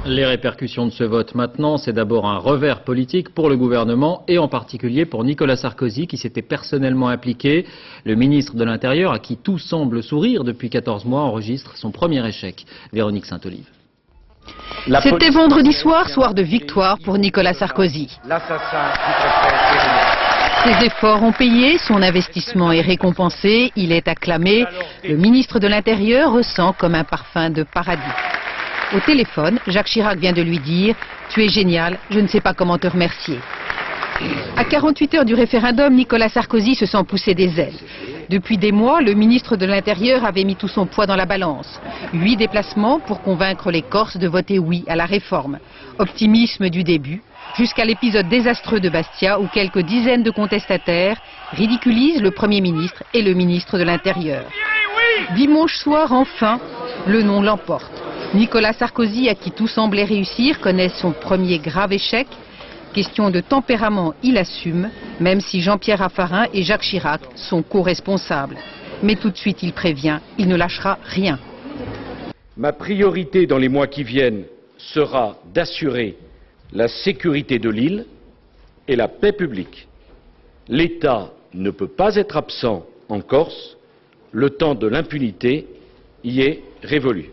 Les répercussions de ce vote maintenant, c'est d'abord un revers politique pour le gouvernement et en particulier pour Nicolas Sarkozy qui s'était personnellement impliqué. Le ministre de l'Intérieur, à qui tout semble sourire depuis 14 mois, enregistre son premier échec. Véronique Saint-Olive. C'était vendredi soir, soir de victoire pour Nicolas Sarkozy. Ses efforts ont payé, son investissement est récompensé, il est acclamé. Le ministre de l'Intérieur ressent comme un parfum de paradis. Au téléphone, Jacques Chirac vient de lui dire « Tu es génial, je ne sais pas comment te remercier ». À 48 heures du référendum, Nicolas Sarkozy se sent pousser des ailes. Depuis des mois, le ministre de l'Intérieur avait mis tout son poids dans la balance. 8 déplacements pour convaincre les Corses de voter oui à la réforme. Optimisme du début, jusqu'à l'épisode désastreux de Bastia où quelques dizaines de contestataires ridiculisent le Premier ministre et le ministre de l'Intérieur. Dimanche soir, enfin, le non l'emporte. Nicolas Sarkozy, à qui tout semblait réussir, connaît son premier grave échec. Question de tempérament, il assume, même si Jean-Pierre Raffarin et Jacques Chirac sont co-responsables. Mais tout de suite, il prévient, il ne lâchera rien. Ma priorité dans les mois qui viennent sera d'assurer la sécurité de l'île et la paix publique. L'État ne peut pas être absent en Corse. Le temps de l'impunité y est révolu.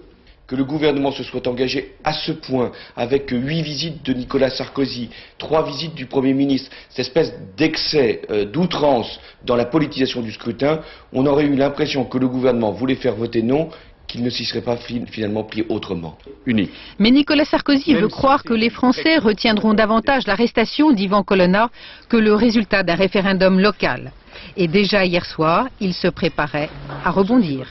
Que le gouvernement se soit engagé à ce point, avec 8 visites de Nicolas Sarkozy, 3 visites du Premier ministre, cette espèce d'excès, d'outrance dans la politisation du scrutin, on aurait eu l'impression que le gouvernement voulait faire voter non, qu'il ne s'y serait pas finalement pris autrement. Unique. Mais Nicolas Sarkozy veut croire que les Français retiendront davantage l'arrestation d'Yvan Colonna que le résultat d'un référendum local. Et déjà hier soir, il se préparait à rebondir.